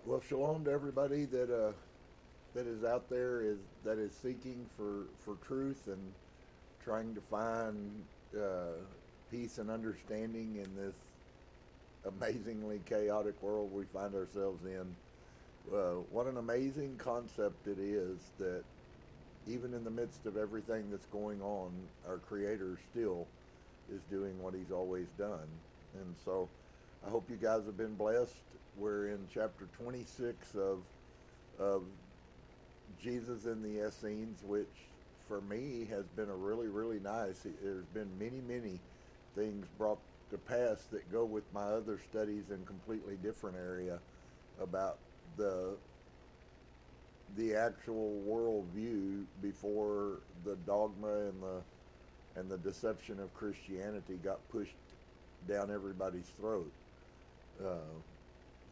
Well, shalom to everybody that is out there that is seeking for truth and trying to find peace and understanding in this amazingly chaotic world we find ourselves in. What an amazing concept it is that even in the midst of everything that's going on, our Creator still is doing what He's always done. And so I hope you guys have been blessed. We're in chapter 26 of Jesus in the Essenes, which for me has been a really nice. There's been many things brought to pass that go with my other studies in completely different area about the actual worldview before the dogma and the deception of Christianity got pushed down everybody's throat.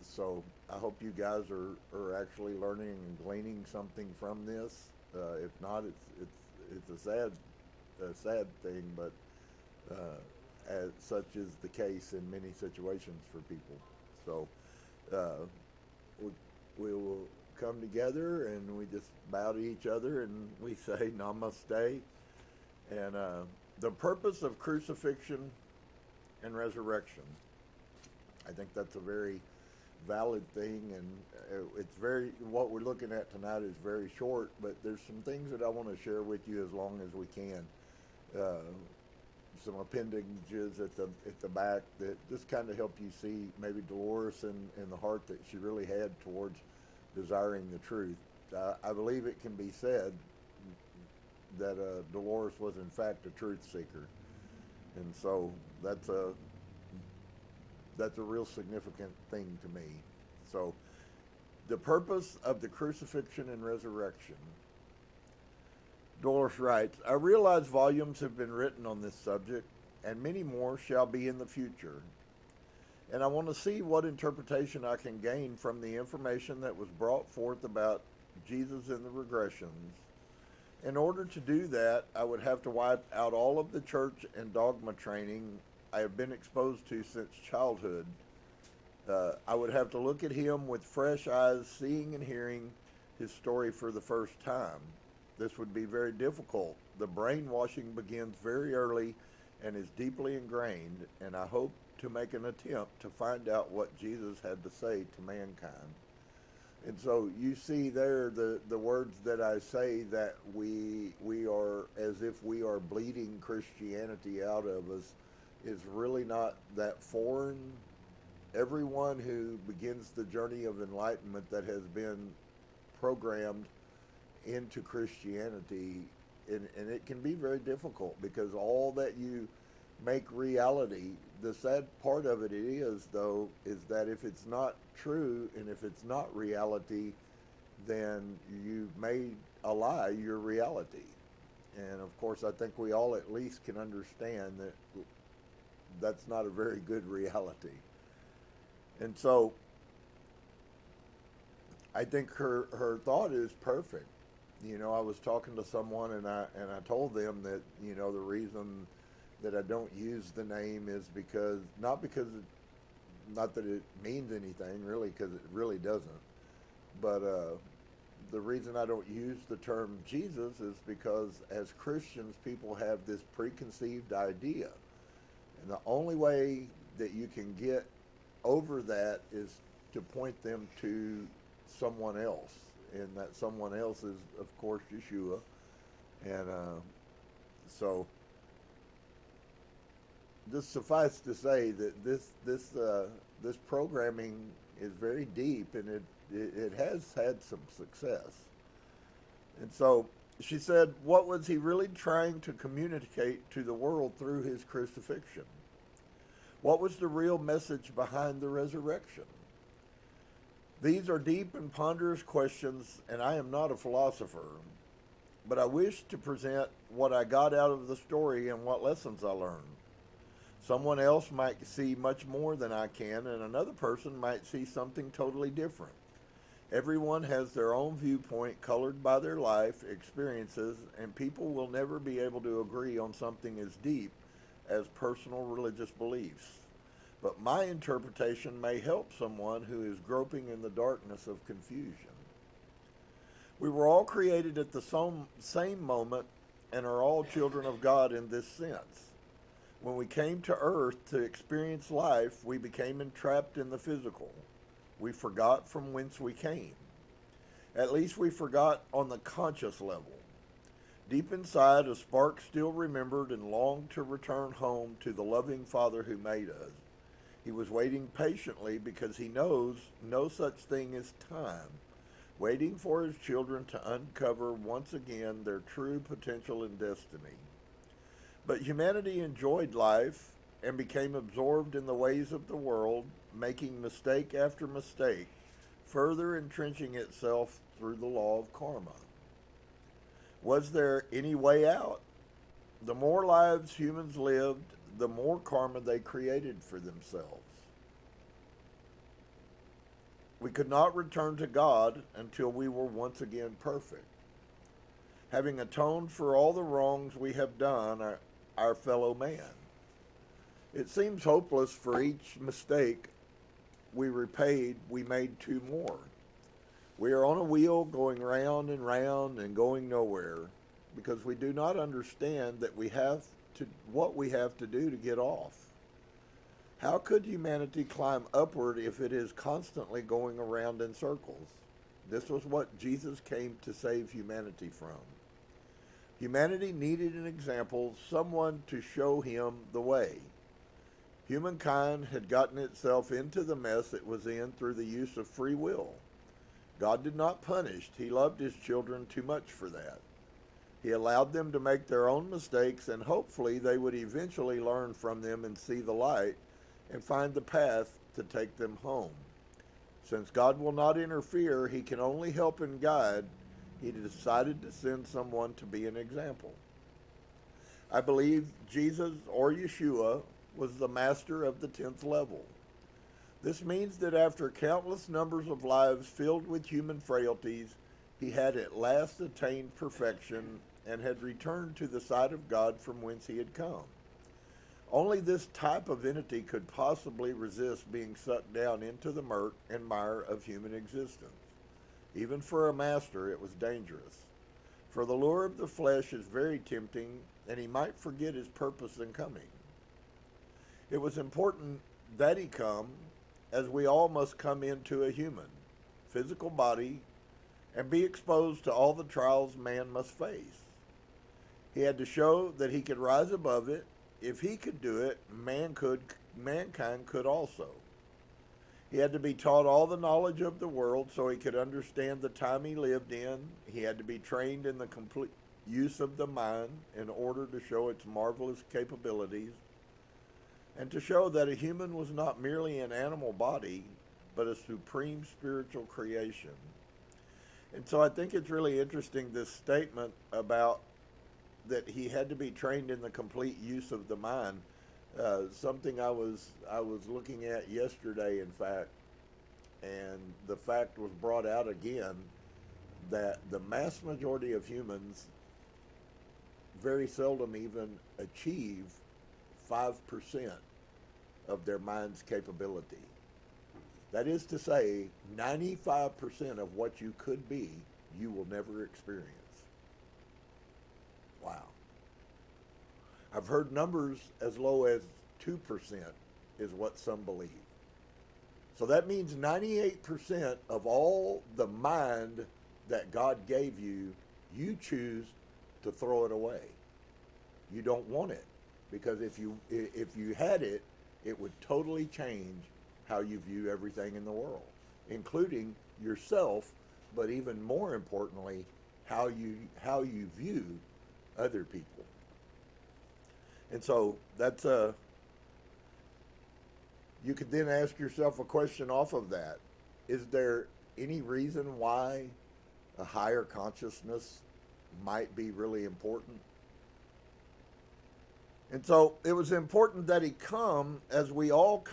So I hope you guys are actually learning and gleaning something from this. If not, it's a sad thing, but as such is the case in many situations for people. So we will come together and we just bow to each other and we say Namaste. And the purpose of crucifixion and resurrection, I think that's a very valid thing, and it's very, what we're looking at tonight is very short, but there's some things that I want to share with you as long as we can. Some appendages at the back that just kind of help you see maybe Dolores and the heart that she really had towards desiring the truth. I believe it can be said that Dolores was in fact a truth seeker, and so that's a real significant thing to me. So the purpose of the crucifixion and resurrection. Dolores writes, I realize volumes have been written on this subject, and many more shall be in the future. And I want to see what interpretation I can gain from the information that was brought forth about Jesus in the regressions. In order to do that, I would have to wipe out all of the church and dogma training I have been exposed to since childhood. I would have to look at him with fresh eyes, seeing and hearing his story for the first time. This would be very difficult. The brainwashing begins very early and is deeply ingrained, and I hope to make an attempt to find out what Jesus had to say to mankind. And so you see there the words that I say that we are, as if we are bleeding Christianity out of us, is really not that foreign. Everyone who begins the journey of enlightenment that has been programmed into Christianity, and it can be very difficult because all that you make reality, the sad part of it is, though, is that if it's not true and if it's not reality, then you've made a lie your reality. And of course, I think we all at least can understand that that's not a very good reality. And so I think her thought is perfect. You know, I was talking to someone and I told them that, you know, the reason that I don't use the name is because, not that it means anything really, because it really doesn't, but the reason I don't use the term Jesus is because as Christians, people have this preconceived idea. And the only way that you can get over that is to point them to someone else. And that someone else is, of course, Yeshua. And so just suffice to say that this programming is very deep, and it has had some success. And so she said, what was he really trying to communicate to the world through his crucifixion? What was the real message behind the resurrection? These are deep and ponderous questions, and I am not a philosopher, but I wish to present what I got out of the story and what lessons I learned. Someone else might see much more than I can, and another person might see something totally different. Everyone has their own viewpoint colored by their life experiences, and people will never be able to agree on something as deep as personal religious beliefs. but my interpretation may help someone who is groping in the darkness of confusion. We were all created at the same moment and are all children of God in this sense. When we came to earth to experience life, we became entrapped in the physical. We forgot from whence we came. At least we forgot on the conscious level. Deep inside, a spark still remembered and longed to return home to the loving Father who made us. He was waiting patiently because he knows no such thing as time, waiting for his children to uncover once again their true potential and destiny. But humanity enjoyed life and became absorbed in the ways of the world, making mistake after mistake, further entrenching itself through the law of karma. Was there any way out? The more lives humans lived, the more karma they created for themselves. We could not return to God until we were once again perfect. Having atoned for all the wrongs we have done our fellow man. It seems hopeless for each mistake we repaid, we made two more. We are on a wheel going round and round and going nowhere because we do not understand that what we have to do to get off. How could humanity climb upward if it is constantly going around in circles? This was what Jesus came to save humanity from. Humanity needed an example, someone to show him the way. Humankind had gotten itself into the mess it was in through the use of free will. God did not punish. He loved his children too much for that. He allowed them to make their own mistakes, and hopefully they would eventually learn from them and see the light and find the path to take them home. Since God will not interfere, he can only help and guide. He decided to send someone to be an example. I believe Jesus or Yeshua was the master of the 10th level. This means that after countless numbers of lives filled with human frailties, he had at last attained perfection and had returned to the side of God from whence he had come. Only this type of entity could possibly resist being sucked down into the murk and mire of human existence. Even for a master, it was dangerous. For the lure of the flesh is very tempting, and he might forget his purpose in coming. It was important that he come, as we all must come into a human, physical body, and be exposed to all the trials man must face. He had to show that he could rise above it. If he could do it, mankind could also. He had to be taught all the knowledge of the world so he could understand the time he lived in. He had to be trained in the complete use of the mind in order to show its marvelous capabilities, and to show that a human was not merely an animal body, but a supreme spiritual creation. And so I think it's really interesting, this statement about that he had to be trained in the complete use of the mind. Something I was looking at yesterday, in fact, and the fact was brought out again that the mass majority of humans very seldom even achieve 5% of their mind's capability. That is to say, 95% of what you could be, you will never experience. Wow. I've heard numbers as low as 2% is what some believe. So that means 98% of all the mind that God gave you, you choose to throw it away. You don't want it, because if you had it, it would totally change how you view everything in the world, including yourself, but even more importantly, how you view other people. And so that's you could then ask yourself a question off of that. Is there any reason why a higher consciousness might be really important? And so it was important that he come, as we all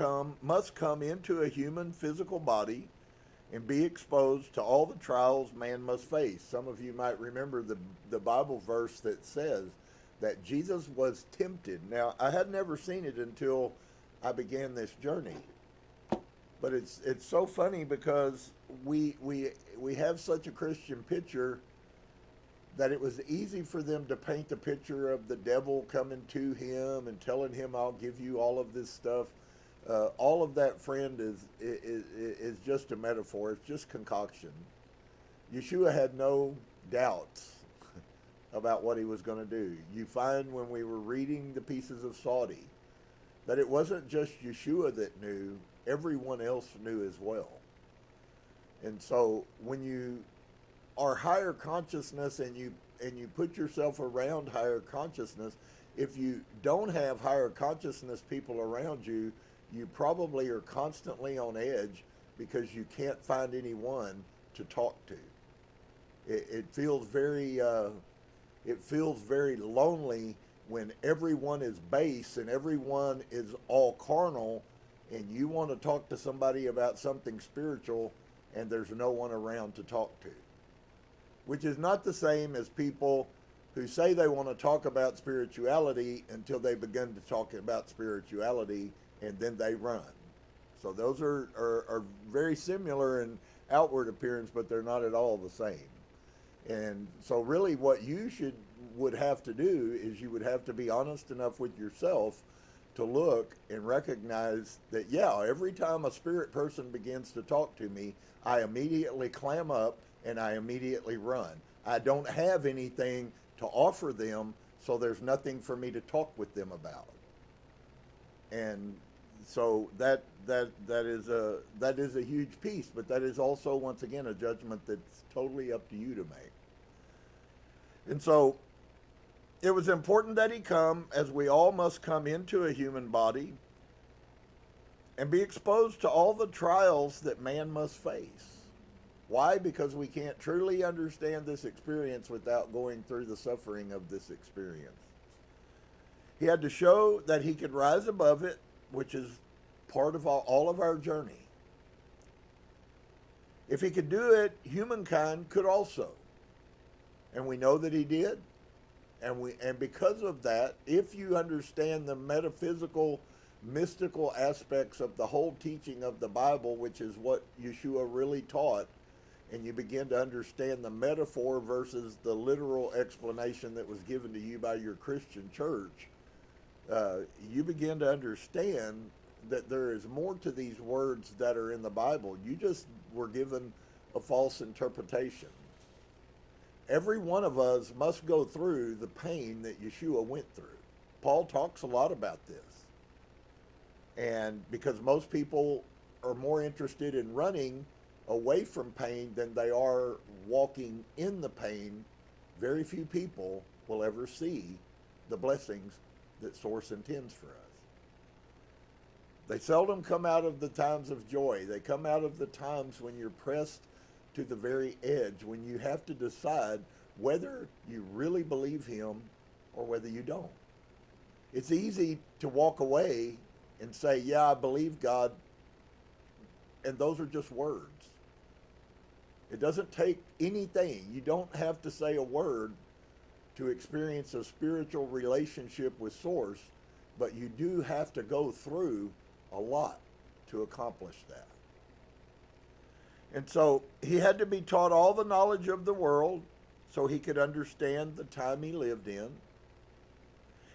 must come into a human physical body and be exposed to all the trials man must face. Some of you might remember the Bible verse that says that Jesus was tempted. Now, I had never seen it until I began this journey. But it's so funny because we have such a Christian picture that it was easy for them to paint the picture of the devil coming to him and telling him, "I'll give you all of this stuff." All of that, friend, is just a metaphor. It's just concoction. Yeshua had no doubts about what he was going to do. You find when we were reading the pieces of Saudi that it wasn't just Yeshua that knew, everyone else knew as well. And so when you are higher consciousness and you put yourself around higher consciousness, if you don't have higher consciousness people around you, you probably are constantly on edge because you can't find anyone to talk to. It feels very lonely when everyone is base and everyone is all carnal, and you want to talk to somebody about something spiritual and there's no one around to talk to. Which is not the same as people who say they want to talk about spirituality until they begin to talk about spirituality and then they run. So those are very similar in outward appearance, but they're not at all the same. And so really what you would have to do is you would have to be honest enough with yourself to look and recognize that, yeah, every time a spirit person begins to talk to me, I immediately clam up and I immediately run. I don't have anything to offer them, so there's nothing for me to talk with them about. And so that is a huge piece, but that is also, once again, a judgment that's totally up to you to make. And so it was important that he come, as we all must come into a human body and be exposed to all the trials that man must face. Why? Because we can't truly understand this experience without going through the suffering of this experience. He had to show that he could rise above it, which is part of all of our journey. If he could do it, humankind could also. And we know that he did. And because of that, if you understand the metaphysical, mystical aspects of the whole teaching of the Bible, which is what Yeshua really taught, and you begin to understand the metaphor versus the literal explanation that was given to you by your Christian church, you begin to understand that there is more to these words that are in the Bible. You just were given a false interpretation. Every one of us must go through the pain that Yeshua went through. Paul talks a lot about this. And because most people are more interested in running away from pain than they are walking in the pain, very few people will ever see the blessings that Source intends for us. They seldom come out of the times of joy. They come out of the times when you're pressed to the very edge, when you have to decide whether you really believe him or whether you don't. It's easy to walk away and say, yeah, I believe God, and those are just words. It doesn't take anything. You don't have to say a word to experience a spiritual relationship with Source, but you do have to go through a lot to accomplish that. And so he had to be taught all the knowledge of the world so he could understand the time he lived in.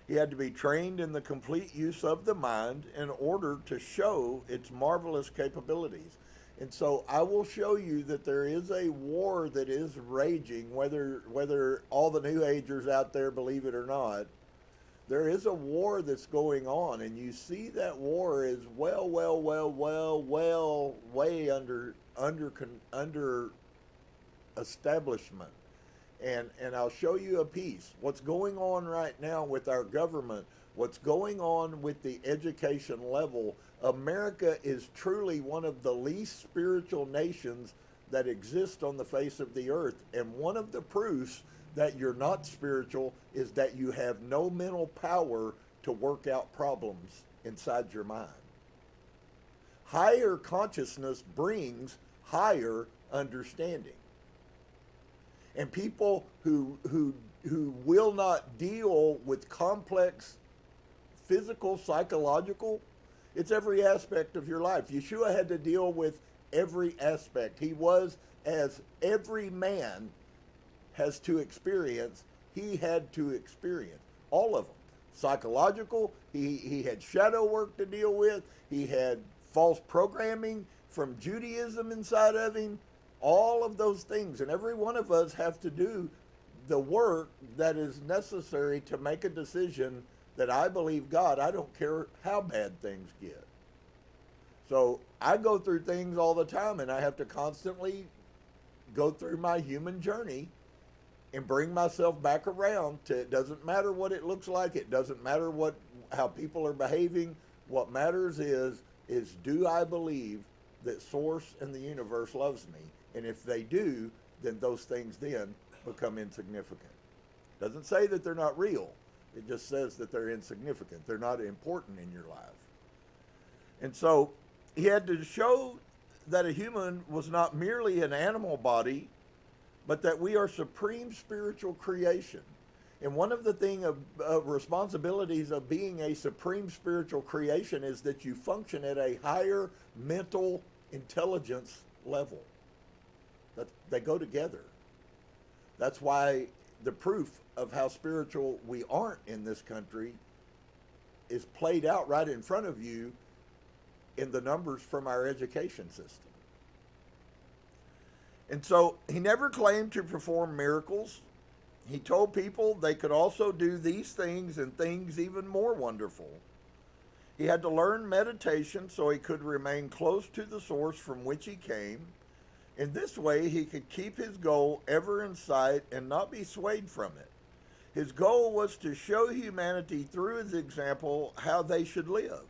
He had to be trained in the complete use of the mind in order to show its marvelous capabilities. And so I will show you that there is a war that is raging, whether all the New Agers out there believe it or not. There is a war that's going on, and you see that war is way under establishment. And I'll show you a piece. What's going on right now with our government, what's going on with the education level. America is truly one of the least spiritual nations that exist on the face of the earth. And one of the proofs that you're not spiritual is that you have no mental power to work out problems inside your mind. Higher consciousness brings higher understanding. And people who will not deal with complex physical, psychological, It's every aspect of your life. Yeshua had to deal with every aspect. He was, as every man has to experience, he had to experience all of them. Psychological, he had shadow work to deal with, he had false programming from Judaism inside of him, all of those things. And every one of us have to do the work that is necessary to make a decision that I believe God. I don't care how bad things get. So I go through things all the time, and I have to constantly go through my human journey and bring myself back around to, it doesn't matter what it looks like, it doesn't matter how people are behaving. What matters is do I believe that Source and the universe loves me? And if they do, then those things then become insignificant. Doesn't say that they're not real. It just says that they're insignificant. They're not important in your life. And so he had to show that a human was not merely an animal body, but that we are supreme spiritual creation. And one of the responsibilities of being a supreme spiritual creation is that you function at a higher mental intelligence level. They go together. That's why the proof of how spiritual we aren't in this country is played out right in front of you in the numbers from our education system. And so he never claimed to perform miracles. He told people they could also do these things and things even more wonderful. He had to learn meditation so he could remain close to the source from which he came. In this way, he could keep his goal ever in sight and not be swayed from it. His goal was to show humanity through his example how they should live.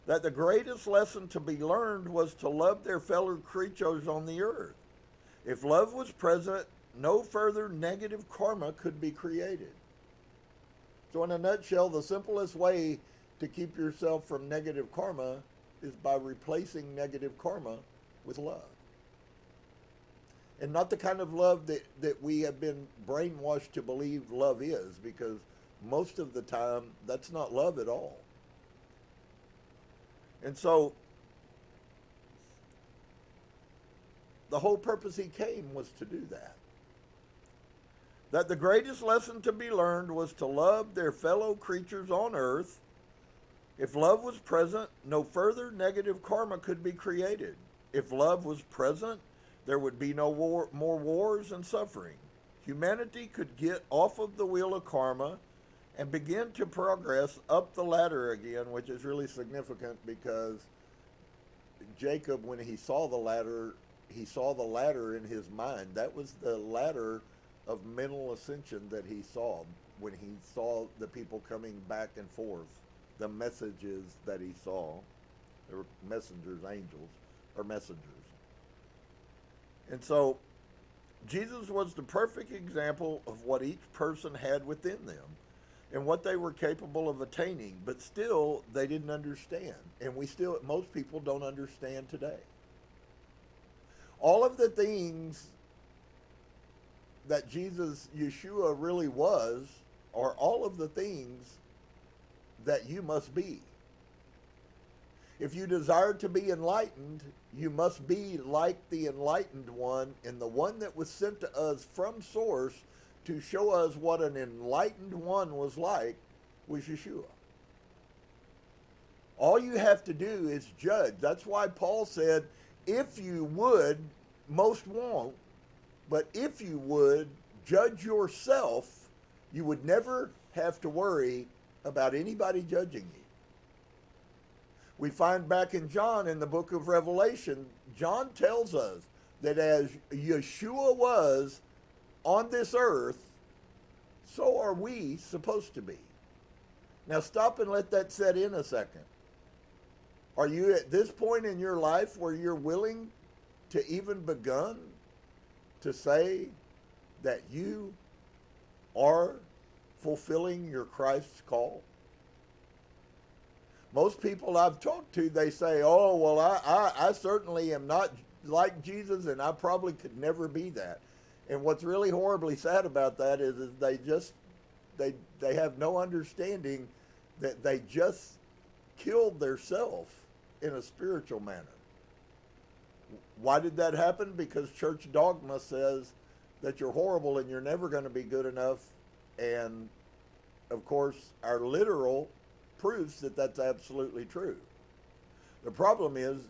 That the greatest lesson to be learned was to love their fellow creatures on the earth. If love was present, no further negative karma could be created. So in a nutshell, the simplest way to keep yourself from negative karma is by replacing negative karma with love. And not the kind of love that we have been brainwashed to believe love is, because most of the time that's not love at all. And so the whole purpose he came was to do that. That the greatest lesson to be learned was to love their fellow creatures on earth. If love was present, no further negative karma could be created. If love was present, there would be no more wars and suffering. Humanity could get off of the wheel of karma and begin to progress up the ladder again, which is really significant because Jacob, when he saw the ladder in his mind. That was the ladder of mental ascension that he saw when he saw the people coming back and forth, the messages that he saw. They were messengers, angels, or messengers. And so Jesus was the perfect example of what each person had within them and what they were capable of attaining, but still they didn't understand. And most people don't understand today. All of the things that Yeshua really was are all of the things that you must be. If you desire to be enlightened, you must be like the enlightened one, and the one that was sent to us from Source to show us what an enlightened one was like was Yeshua. All you have to do is judge. That's why Paul said, if you would, most won't, but if you would judge yourself, you would never have to worry about anybody judging you. We find back in John in the book of Revelation, John tells us that as Yeshua was on this earth, so are we supposed to be. Now stop and let that set in a second. Are you at this point in your life where you're willing to even begin to say that you are fulfilling your Christ's call? Most people I've talked to, they say, oh, well, I certainly am not like Jesus, and I probably could never be that. And what's really horribly sad about that is they have no understanding that they just killed their self in a spiritual manner. Why did that happen? Because church dogma says that you're horrible and you're never going to be good enough. And of course, our literal proves that that's absolutely true. The problem is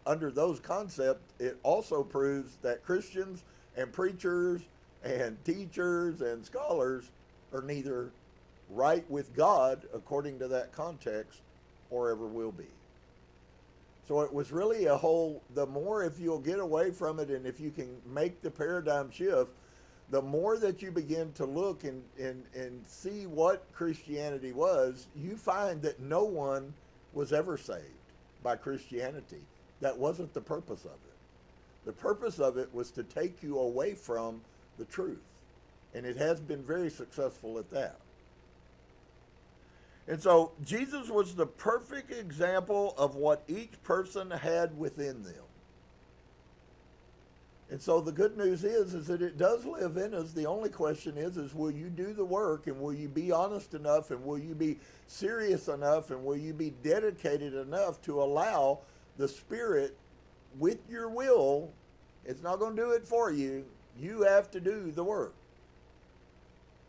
under those concepts, it also proves that Christians and preachers and teachers and scholars are neither right with God according to that context or ever will be. So it was really the more if you'll get away from it and if you can make the paradigm shift, the more that you begin to look and see what Christianity was, you find that no one was ever saved by Christianity. That wasn't the purpose of it. The purpose of it was to take you away from the truth. And it has been very successful at that. And so Jesus was the perfect example of what each person had within them. And so the good news is that it does live in us. The only question is will you do the work, and will you be honest enough, and will you be serious enough, and will you be dedicated enough to allow the Spirit with your will? It's not going to do it for you. You have to do the work.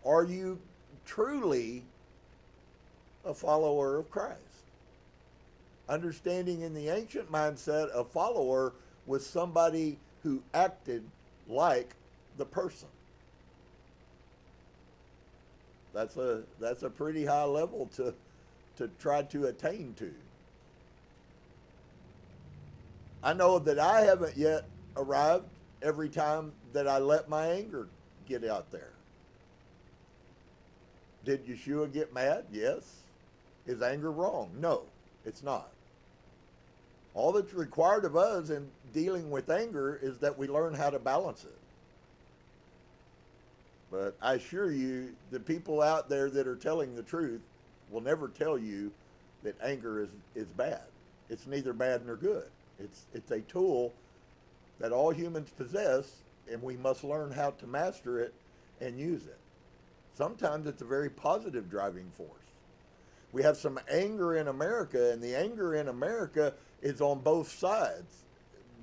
Are you truly a follower of Christ? Understanding in the ancient mindset, a follower was somebody who acted like the person. That's a pretty high level to try to attain to. I know that I haven't yet arrived every time that I let my anger get out there. Did Yeshua get mad? Yes. Is anger wrong? No, it's not. All that's required of us in dealing with anger is that we learn how to balance it. But I assure you, the people out there that are telling the truth will never tell you that anger is bad. It's neither bad nor good. It's a tool that all humans possess, and we must learn how to master it and use it. Sometimes it's a very positive driving force. We have some anger in America, and the anger in America is on both sides.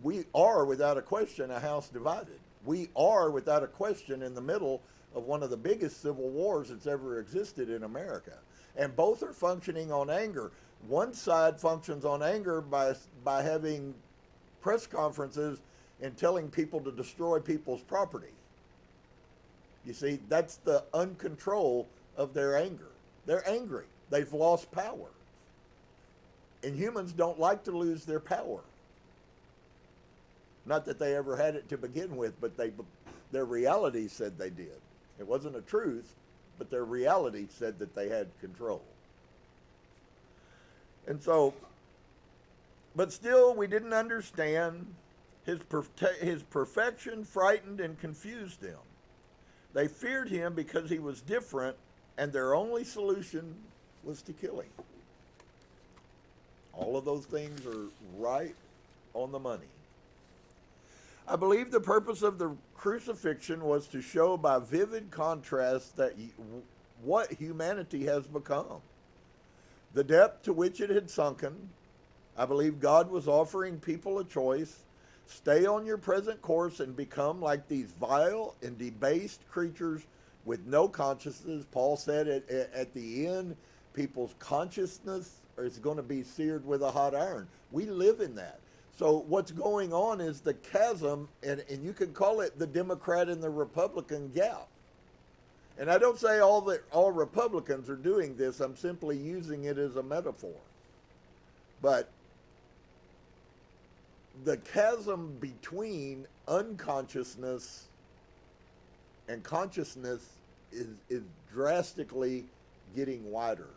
We are, without a question, a house divided. We are, without a question, in the middle of one of the biggest civil wars that's ever existed in America. And both are functioning on anger. One side functions on anger by having press conferences and telling people to destroy people's property. You see, that's the uncontrol of their anger. They're angry. They've lost power. And humans don't like to lose their power. Not that they ever had it to begin with, but their reality said they did. It wasn't a truth, but their reality said that they had control. And so, but still we didn't understand. His perfection frightened and confused them. They feared him because he was different, and their only solution was to kill him. All of those things are right on the money. I believe the purpose of the crucifixion was to show by vivid contrast that what humanity has become. The depth to which it had sunken. I believe God was offering people a choice. Stay on your present course and become like these vile and debased creatures with no consciousness. Paul said at the end, people's consciousness is going to be seared with a hot iron. We live in that. So what's going on is the chasm, and you can call it the Democrat and the Republican gap. And I don't say all Republicans are doing this. I'm simply using it as a metaphor. But the chasm between unconsciousness and consciousness is drastically getting wider.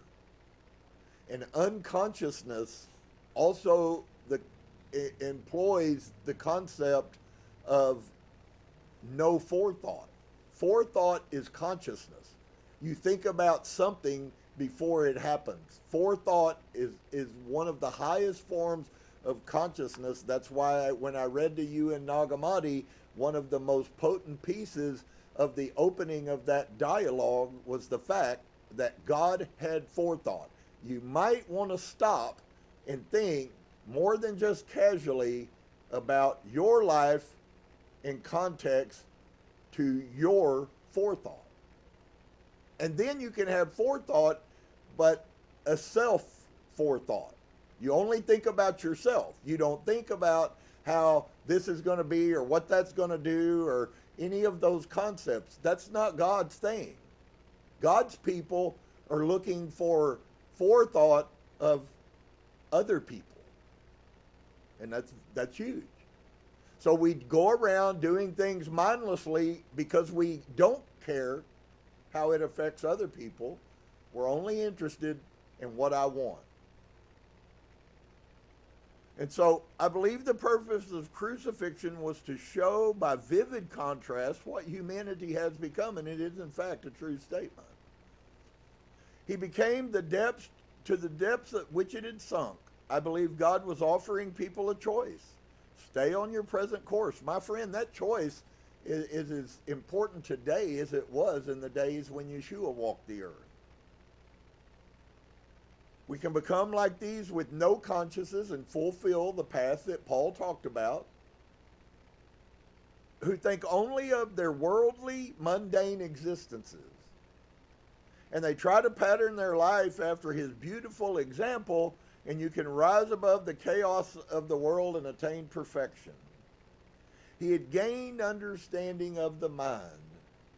And unconsciousness also employs the concept of no forethought. Forethought is consciousness. You think about something before it happens. Forethought is one of the highest forms of consciousness. That's why when I read to you in Nag Hammadi, one of the most potent pieces of the opening of that dialogue was the fact that God had forethought. you might want to stop and think more than just casually about your life in context to your forethought. And then you can have forethought, but a self forethought. You only think about yourself. You don't think about how this is going to be or what that's going to do or any of those concepts. That's not God's thing. God's people are looking for forethought of other people. And that's huge. So we go around doing things mindlessly because we don't care how it affects other people. We're only interested in what I want. And so I believe the purpose of crucifixion was to show by vivid contrast what humanity has become, and it is in fact a true statement. He became the depths at which it had sunk. I believe God was offering people a choice. Stay on your present course. My friend, that choice is as important today as it was in the days when Yeshua walked the earth. We can become like these with no consciences and fulfill the path that Paul talked about, who think only of their worldly, mundane existences. And they try to pattern their life after his beautiful example, and you can rise above the chaos of the world and attain perfection. He had gained understanding of the mind.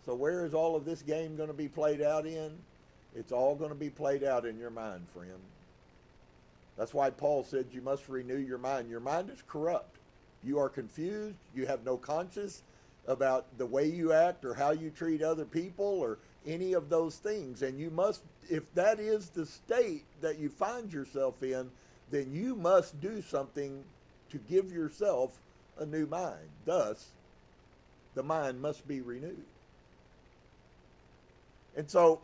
So where is all of this game going to be played out in? It's all going to be played out in your mind, friend. That's why Paul said you must renew your mind. Your mind is corrupt. You are confused. You have no conscience about the way you act or how you treat other people or any of those things. And you must, if that is the state that you find yourself in, then you must do something to give yourself a new mind. Thus, the mind must be renewed. And so,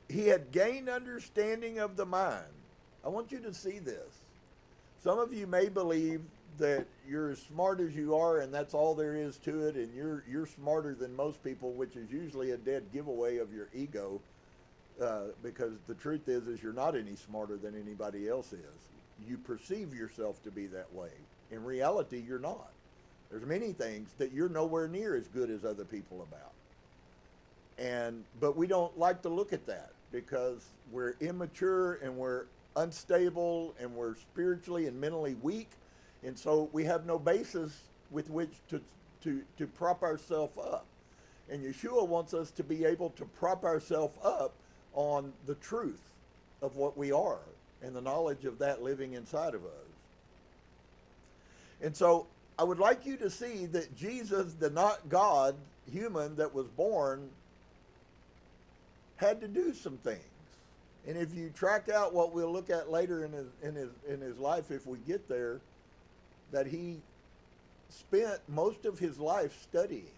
he had gained understanding of the mind. I want you to see this. Some of you may believe that you're as smart as you are and that's all there is to it, and you're smarter than most people, which is usually a dead giveaway of your ego, because the truth is you're not any smarter than anybody else is. You perceive yourself to be that way. In reality, you're not. There's many things that you're nowhere near as good as other people about. But we don't like to look at that because we're immature and we're unstable and we're spiritually and mentally weak. And so we have no basis with which to prop ourselves up. And Yeshua wants us to be able to prop ourselves up on the truth of what we are and the knowledge of that living inside of us. And so I would like you to see that Jesus, the not God, human that was born, had to do some things. And if you track out what we'll look at later in his life, if we get there, that he spent most of his life studying.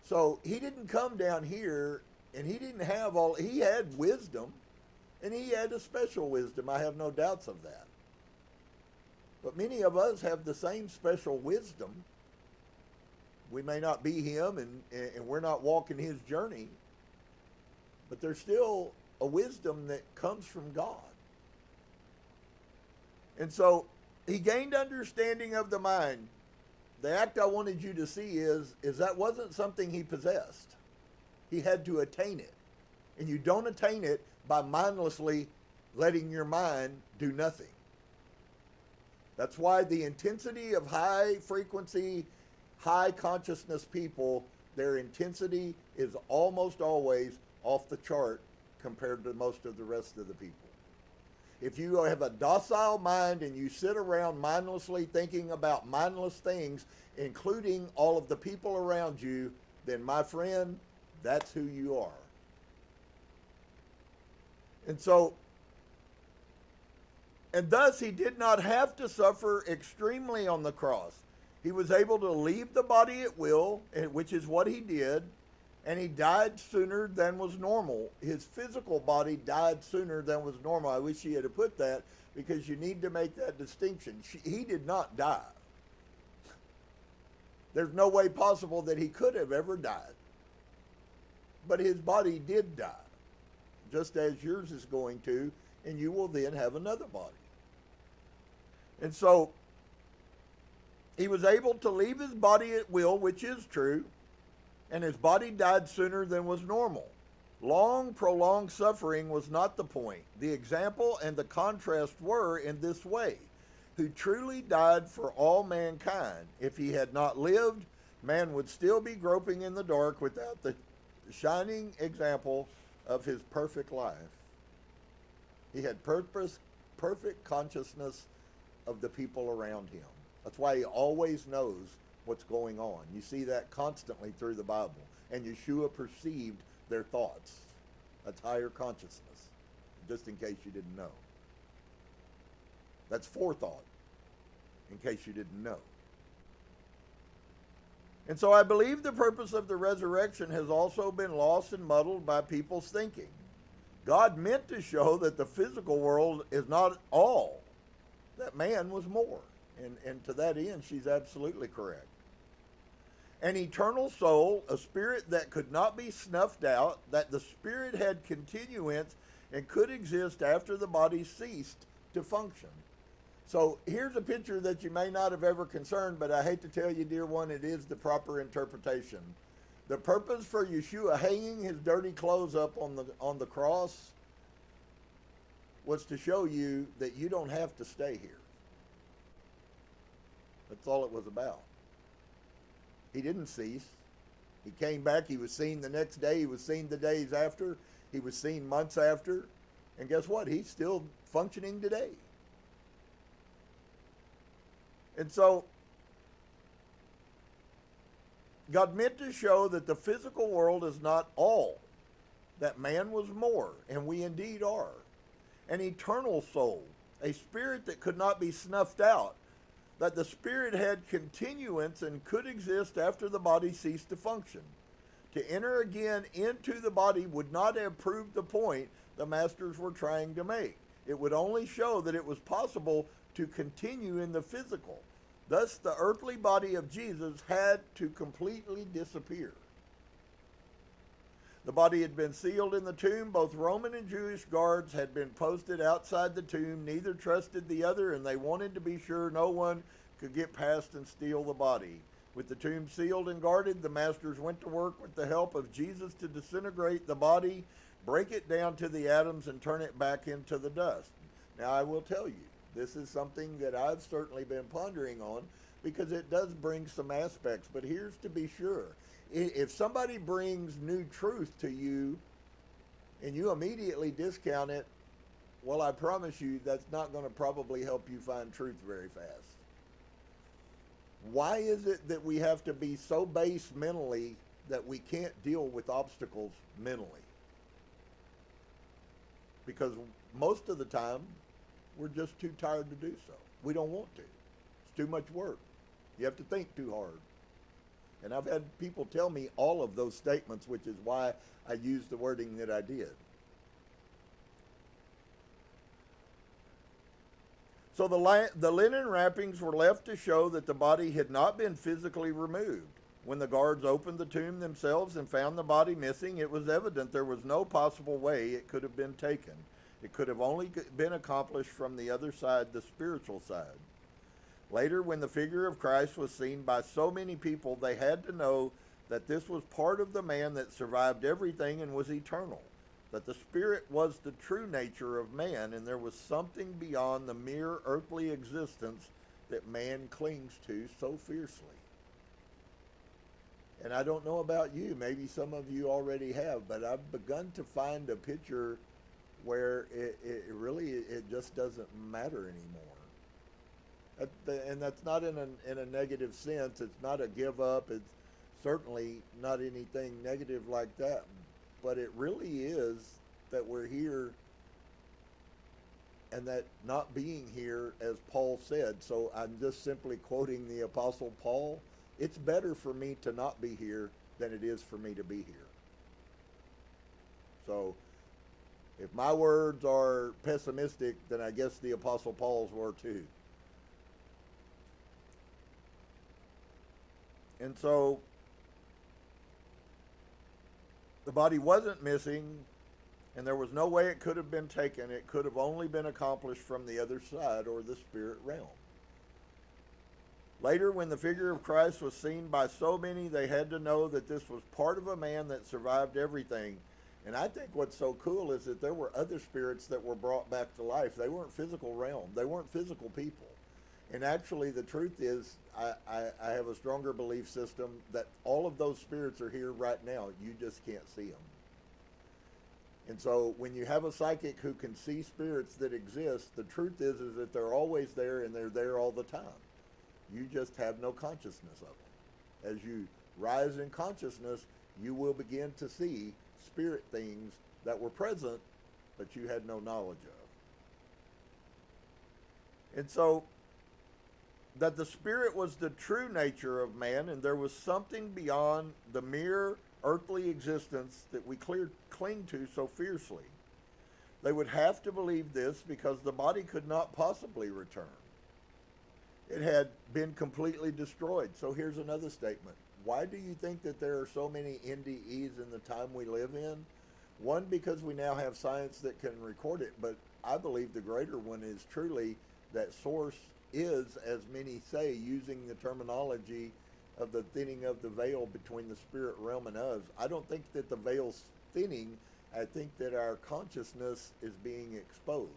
So he didn't come down here and he didn't have he had wisdom, and he had a special wisdom. I have no doubts of that. But many of us have the same special wisdom. We may not be him and we're not walking his journey, but there's still a wisdom that comes from God. And so he gained understanding of the mind. The act I wanted you to see is that wasn't something he possessed. He had to attain it. And you don't attain it by mindlessly letting your mind do nothing. That's why the intensity of high frequency, high consciousness people, their intensity is almost always off the chart compared to most of the rest of the people. If you have a docile mind and you sit around mindlessly thinking about mindless things, including all of the people around you, then my friend, that's who you are. And thus he did not have to suffer extremely on the cross. He was able to leave the body at will, which is what he did, and he died sooner than was normal. His physical body died sooner than was normal. I wish he had put that, because you need to make that distinction. He did not die. There's no way possible that he could have ever died. but his body did die, just as yours is going to, and you will then have another body. And so he was able to leave his body at will, which is true, and his body died sooner than was normal. Long, prolonged suffering was not the point. The example and the contrast were in this way: who truly died for all mankind. If he had not lived, man would still be groping in the dark without the shining example of his perfect life. He had perfect consciousness of the people around him. That's why he always knows what's going on. You see that constantly through the Bible. And Yeshua perceived their thoughts. That's higher consciousness, just in case you didn't know. That's forethought, in case you didn't know. And so I believe the purpose of the resurrection has also been lost and muddled by people's thinking. God meant to show that the physical world is not all, that man was more. And to that end, she's absolutely correct. An eternal soul, a spirit that could not be snuffed out, that the spirit had continuance and could exist after the body ceased to function. So here's a picture that you may not have ever concerned, but I hate to tell you, dear one, it is the proper interpretation. The purpose for Yeshua hanging his dirty clothes up on the cross was to show you that you don't have to stay here. That's all it was about. He didn't cease. He came back. He was seen the next day. He was seen the days after. He was seen months after. And guess what? He's still functioning today. And so, God meant to show that the physical world is not all, that man was more, and we indeed are. An eternal soul, a spirit that could not be snuffed out, that the spirit had continuance and could exist after the body ceased to function. To enter again into the body would not have proved the point the masters were trying to make. It would only show that it was possible to continue in the physical. Thus, the earthly body of Jesus had to completely disappear. The body had been sealed in the tomb. Both Roman and Jewish guards had been posted outside the tomb. Neither trusted the other, and they wanted to be sure no one could get past and steal the body. With the tomb sealed and guarded, the masters went to work with the help of Jesus to disintegrate the body, break it down to the atoms, and turn it back into the dust. Now, I will tell you, this is something that I've certainly been pondering on, because it does bring some aspects. But here's to be sure. If somebody brings new truth to you and you immediately discount it, well, I promise you that's not going to probably help you find truth very fast. Why is it that we have to be so base mentally that we can't deal with obstacles mentally? Because most of the time, we're just too tired to do so. We don't want to. It's too much work. You have to think too hard. And I've had people tell me all of those statements, which is why I used the wording that I did. So the linen wrappings were left to show that the body had not been physically removed. When the guards opened the tomb themselves and found the body missing, it was evident there was no possible way it could have been taken. It could have only been accomplished from the other side, the spiritual side. Later, when the figure of Christ was seen by so many people, they had to know that this was part of the man that survived everything and was eternal, that the spirit was the true nature of man, and there was something beyond the mere earthly existence that man clings to so fiercely. And I don't know about you, maybe some of you already have, but I've begun to find a picture where it just doesn't matter anymore. And that's not in a negative sense. It's not a give up. It's certainly not anything negative like that. But it really is that we're here, and that not being here, as Paul said. So I'm just simply quoting the Apostle Paul. It's better for me to not be here than it is for me to be here. So if my words are pessimistic, then I guess the Apostle Paul's were too. And so The body wasn't missing, and there was no way it could have been taken. It could have only been accomplished from the other side, or the spirit realm. Later, when the figure of Christ was seen by so many, they had to know that this was part of a man that survived everything. And I think what's so cool is that there were other spirits that were brought back to life. They weren't physical realm. They weren't physical people. And actually, the truth is, I have a stronger belief system that all of those spirits are here right now. You just can't see them. And so when you have a psychic who can see spirits that exist, the truth is that they're always there, and they're there all the time. You just have no consciousness of them. As you rise in consciousness, you will begin to see spirit things that were present, but you had no knowledge of. And so, that the spirit was the true nature of man, and there was something beyond the mere earthly existence that we cling to so fiercely. They would have to believe this because the body could not possibly return. It had been completely destroyed. So here's another statement. Why do you think that there are so many NDEs in the time we live in? One, because we now have science that can record it, but I believe the greater one is truly that source is, as many say, using the terminology of the thinning of the veil between the spirit realm and us. I don't think that the veil's thinning. I think that our consciousness is being exposed.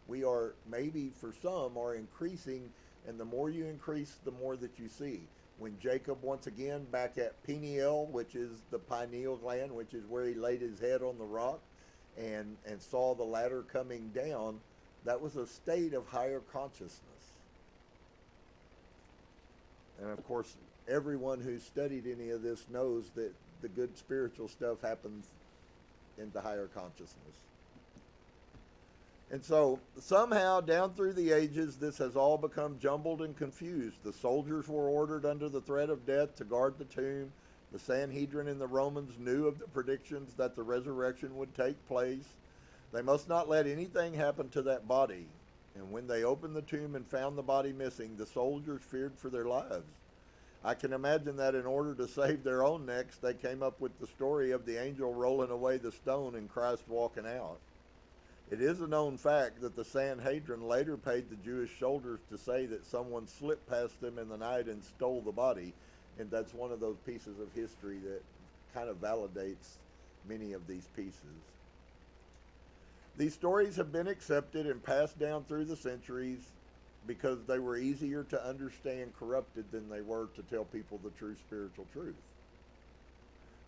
We are, maybe for some, are increasing, and the more you increase, the more that you see. When Jacob, once again, back at Peniel, which is the pineal gland, which is where he laid his head on the rock, and saw the ladder coming down, that was a state of higher consciousness. And of course, everyone who's studied any of this knows that the good spiritual stuff happens in the higher consciousness. And so, somehow, down through the ages, this has all become jumbled and confused. The soldiers were ordered under the threat of death to guard the tomb. The Sanhedrin and the Romans knew of the predictions that the resurrection would take place. They must not let anything happen to that body. And when they opened the tomb and found the body missing, the soldiers feared for their lives. I can imagine that in order to save their own necks, they came up with the story of the angel rolling away the stone and Christ walking out. It is a known fact that the Sanhedrin later paid the Jewish soldiers to say that someone slipped past them in the night and stole the body, and that's one of those pieces of history that kind of validates many of these pieces. These stories have been accepted and passed down through the centuries because they were easier to understand corrupted than they were to tell people the true spiritual truth.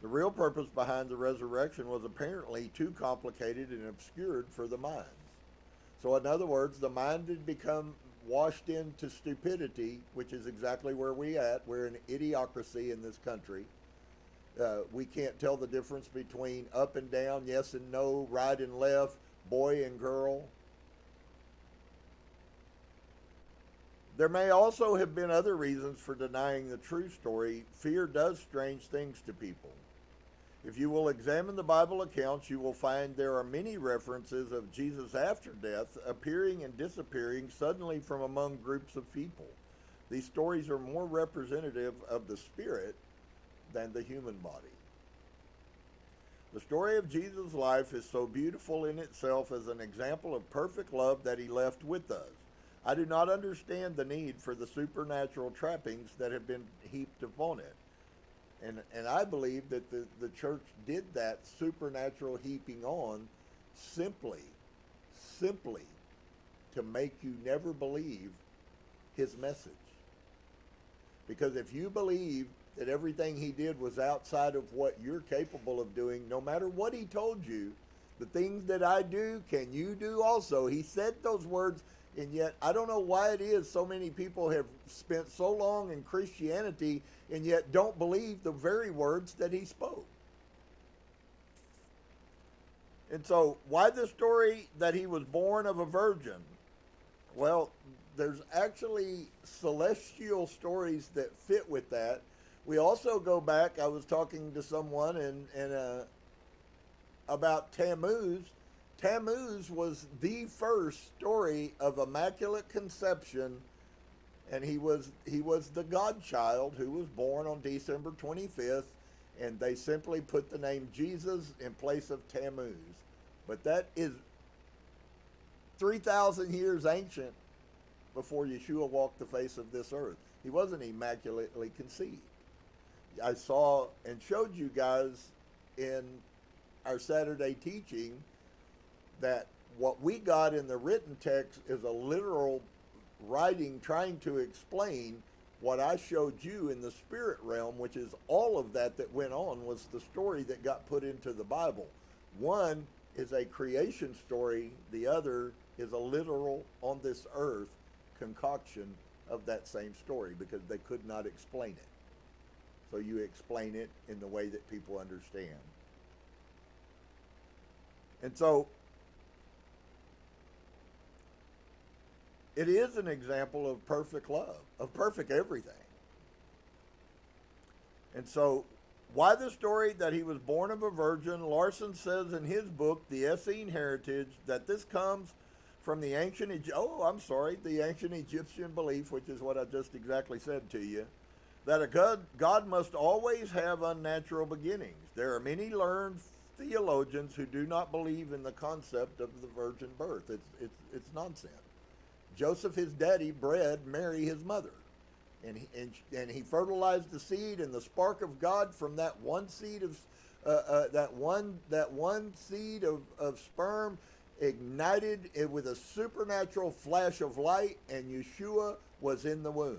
The real purpose behind the resurrection was apparently too complicated and obscured for the minds. So in other words, the mind had become washed into stupidity, which is exactly where we're an idiocracy in this country. We can't tell the difference between up and down, yes and no, right and left, boy and girl. There may also have been other reasons for denying the true story. Fear does strange things to people. If you will examine the Bible accounts, you will find there are many references of Jesus after death appearing and disappearing suddenly from among groups of people. These stories are more representative of the spirit than the human body. The story of Jesus' life is so beautiful in itself as an example of perfect love that he left with us. I do not understand the need for the supernatural trappings that have been heaped upon it. And I believe that the church did that supernatural heaping on simply to make you never believe his message. Because if you believe that everything he did was outside of what you're capable of doing, no matter what he told you, the things that I do, can you do also? He said those words. And yet, I don't know why it is so many people have spent so long in Christianity and yet don't believe the very words that he spoke. And so, why the story that he was born of a virgin? Well, there's actually celestial stories that fit with that. We also go back, I was talking to someone about Tammuz. Tammuz was the first story of immaculate conception, and he was the godchild who was born on December 25th, and they simply put the name Jesus in place of Tammuz. But that is 3,000 years ancient before Yeshua walked the face of this earth. He wasn't immaculately conceived. I saw and showed you guys in our Saturday teaching that what we got in the written text is a literal writing trying to explain what I showed you in the spirit realm, which is all of that went on was the story that got put into the Bible. One is a creation story, the other is a literal on this earth concoction of that same story because they could not explain it. So you explain it in the way that people understand. And so it is an example of perfect love, of perfect everything. And so, why the story that he was born of a virgin? Larson says in his book, The Essenes Heritage, that this comes from the ancient Egyptian belief, which is what I just exactly said to you, that a God must always have unnatural beginnings. There are many learned theologians who do not believe in the concept of the virgin birth. It's nonsense. Joseph, his daddy, bred Mary, his mother, and he fertilized the seed, and the spark of God from that one seed of that one seed of sperm ignited it with a supernatural flash of light, and Yeshua was in the womb.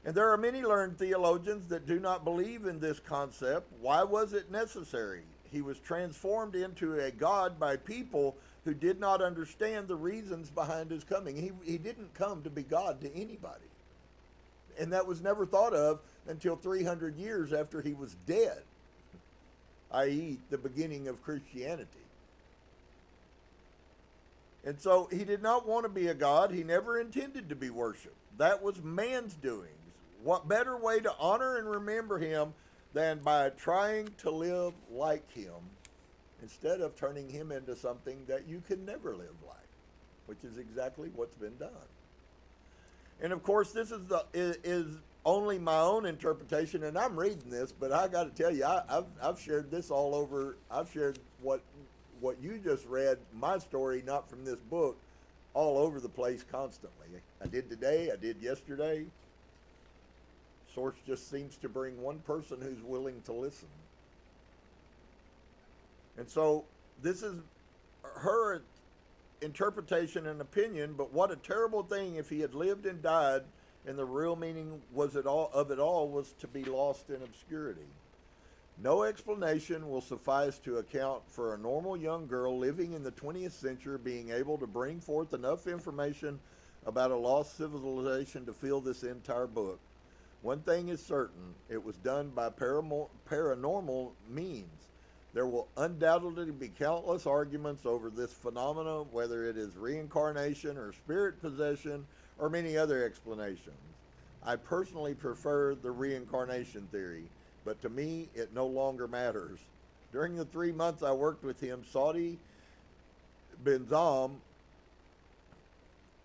And there are many learned theologians that do not believe in this concept. Why was it necessary? He was transformed into a God by people who did not understand the reasons behind his coming. He didn't come to be God to anybody. And that was never thought of until 300 years after he was dead, i.e., the beginning of Christianity. And so he did not want to be a God. He never intended to be worshipped. That was man's doings. What better way to honor and remember him than by trying to live like him instead of turning him into something that you can never live like, which is exactly what's been done. And of course, this is only my own interpretation, and I'm reading this, but I got to tell you, I've shared this all over. I've shared what you just read, my story, not from this book, all over the place constantly. I did today, I did yesterday. Source just seems to bring one person who's willing to listen. And so this is her interpretation and opinion, but what a terrible thing if he had lived and died and the real meaning of it all was to be lost in obscurity. No explanation will suffice to account for a normal young girl living in the 20th century being able to bring forth enough information about a lost civilization to fill this entire book. One thing is certain, it was done by paranormal means. There will undoubtedly be countless arguments over this phenomenon, whether it is reincarnation or spirit possession or many other explanations. I personally prefer the reincarnation theory, but to me it no longer matters. During the 3 months I worked with him, Saudi Benzam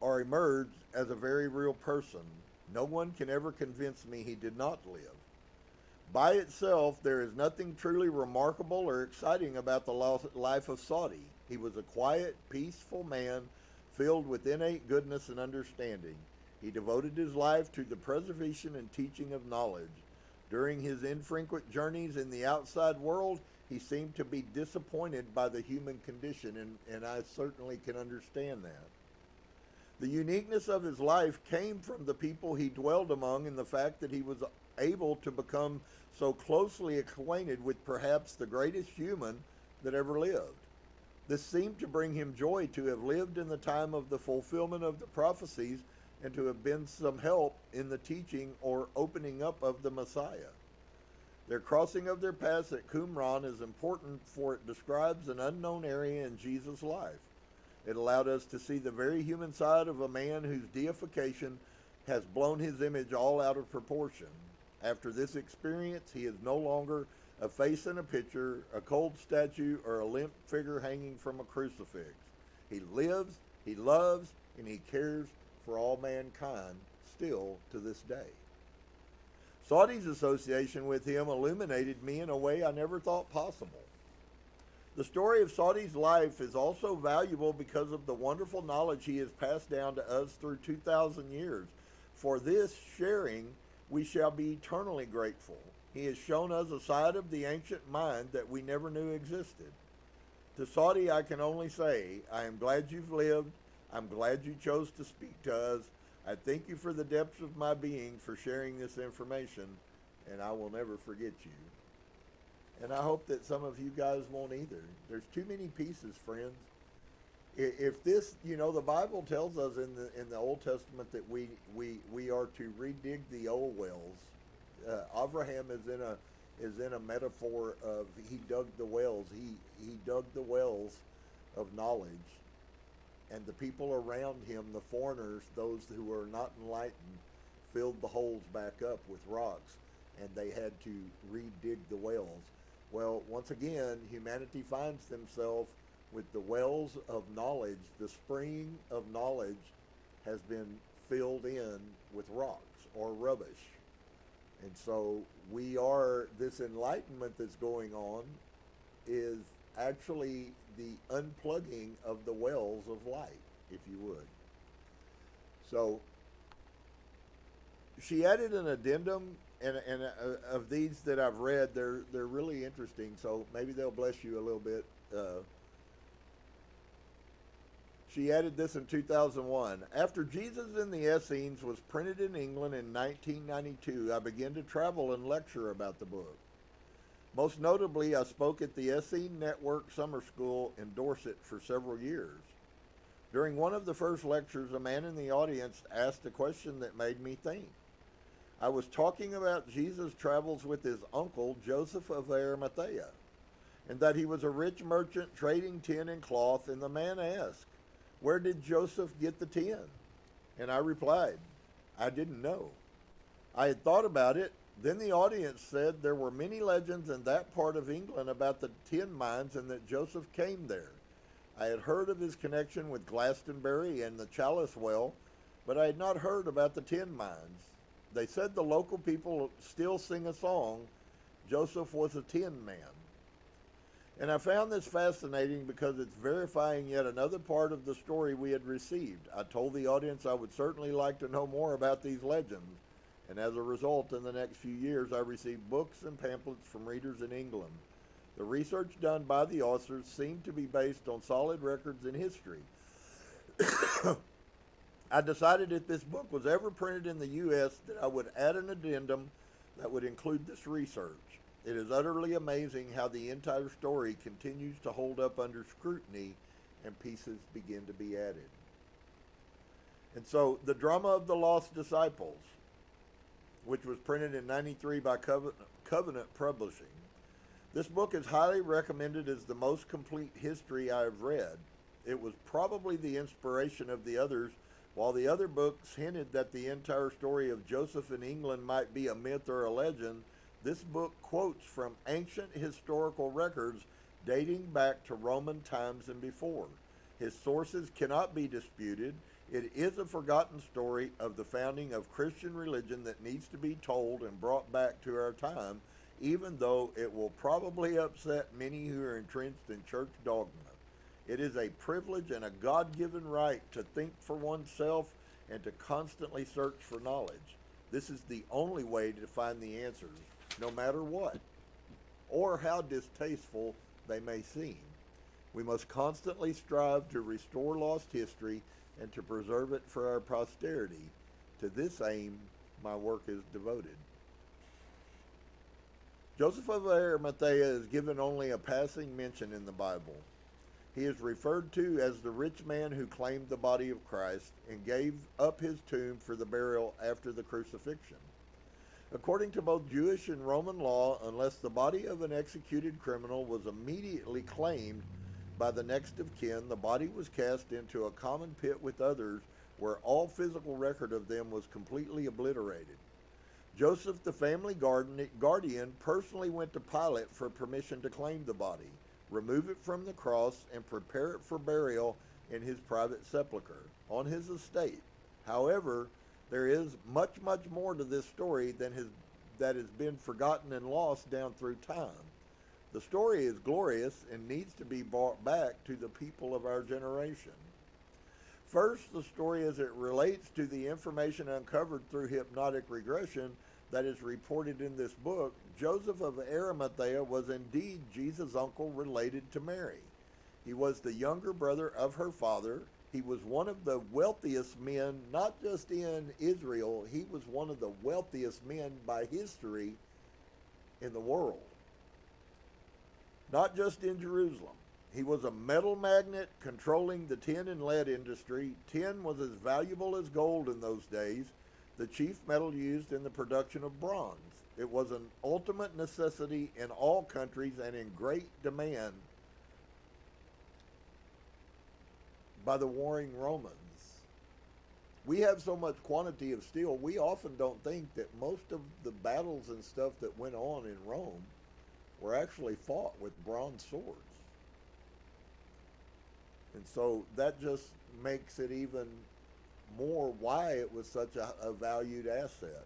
emerged as a very real person. No one can ever convince me he did not live. By itself, there is nothing truly remarkable or exciting about the life of Saudi. He was a quiet, peaceful man filled with innate goodness and understanding. He devoted his life to the preservation and teaching of knowledge. During his infrequent journeys in the outside world, he seemed to be disappointed by the human condition, and I certainly can understand that. The uniqueness of his life came from the people he dwelled among and the fact that he was able to become so closely acquainted with perhaps the greatest human that ever lived. This seemed to bring him joy to have lived in the time of the fulfillment of the prophecies and to have been some help in the teaching or opening up of the Messiah. Their crossing of their paths at Qumran is important, for it describes an unknown area in Jesus' life. It allowed us to see the very human side of a man whose deification has blown his image all out of proportion. After this experience, he is no longer a face in a picture, a cold statue, or a limp figure hanging from a crucifix. He lives, he loves, and he cares for all mankind still to this day. Saudi's association with him illuminated me in a way I never thought possible. The story of Saudi's life is also valuable because of the wonderful knowledge he has passed down to us through 2,000 years. For this sharing, we shall be eternally grateful. He has shown us a side of the ancient mind that we never knew existed. To Saudi, I can only say, I am glad you've lived. I'm glad you chose to speak to us. I thank you for the depths of my being for sharing this information, and I will never forget you. And I hope that some of you guys won't either. There's too many pieces, friends. If this, the Bible tells us in the Old Testament that we are to redig the old wells. Abraham is in a metaphor of he dug the wells. He dug the wells of knowledge, and the people around him, the foreigners, those who were not enlightened, filled the holes back up with rocks, and they had to redig the wells. Well, once again, humanity finds themselves with the wells of knowledge. The spring of knowledge has been filled in with rocks or rubbish. And so this enlightenment that's going on is actually the unplugging of the wells of light, if you would. So she added an addendum, and of these that I've read, they're really interesting, so maybe they'll bless you a little bit. She added this in 2001. After Jesus in the Essenes was printed in England in 1992, I began to travel and lecture about the book. Most notably, I spoke at the Essenes Network Summer School in Dorset for several years. During one of the first lectures, a man in the audience asked a question that made me think. I was talking about Jesus' travels with his uncle, Joseph of Arimathea, and that he was a rich merchant trading tin and cloth, and the man asked, "Where did Joseph get the tin?" And I replied, "I didn't know." I had thought about it. Then the audience said there were many legends in that part of England about the tin mines and that Joseph came there. I had heard of his connection with Glastonbury and the Chalice Well, but I had not heard about the tin mines. They said the local people still sing a song, "Joseph was a tin man." And I found this fascinating because it's verifying yet another part of the story we had received. I told the audience I would certainly like to know more about these legends, and as a result, in the next few years, I received books and pamphlets from readers in England. The research done by the authors seemed to be based on solid records in history. I decided if this book was ever printed in the U.S. that I would add an addendum that would include this research. It is utterly amazing how the entire story continues to hold up under scrutiny and pieces begin to be added. And so, The Drama of the Lost Disciples, which was printed in 93 by Covenant Publishing. This book is highly recommended as the most complete history I have read. It was probably the inspiration of the others. While the other books hinted that the entire story of Joseph in England might be a myth or a legend, this book quotes from ancient historical records dating back to Roman times and before. His sources cannot be disputed. It is a forgotten story of the founding of Christian religion that needs to be told and brought back to our time, even though it will probably upset many who are entrenched in church dogma. It is a privilege and a God-given right to think for oneself and to constantly search for knowledge. This is the only way to find the answers, no matter what, or how distasteful they may seem. We must constantly strive to restore lost history and to preserve it for our posterity. To this aim, my work is devoted. Joseph of Arimathea is given only a passing mention in the Bible. He is referred to as the rich man who claimed the body of Christ and gave up his tomb for the burial after the crucifixion. According to both Jewish and Roman law, unless the body of an executed criminal was immediately claimed by the next of kin, the body was cast into a common pit with others where all physical record of them was completely obliterated. Joseph, the family guardian, personally went to Pilate for permission to claim the body, remove it from the cross, and prepare it for burial in his private sepulchre on his estate. However, there is much more to this story than has that has been forgotten and lost down through time. The story is glorious and needs to be brought back to the people of our generation. First, the story as it relates to the information uncovered through hypnotic regression that is reported in this book. Joseph of Arimathea was indeed Jesus' uncle related to Mary. He was the younger brother of her father. He was one of the wealthiest men, not just in Israel, he was one of the wealthiest men by history in the world. Not just in Jerusalem. He was a metal magnate controlling the tin and lead industry. Tin was as valuable as gold in those days, the chief metal used in the production of bronze. It was an ultimate necessity in all countries and in great demand by the warring Romans. We have so much quantity of steel, we often don't think that most of the battles and stuff that went on in Rome were actually fought with bronze swords. And so that just makes it even more why it was such a valued asset.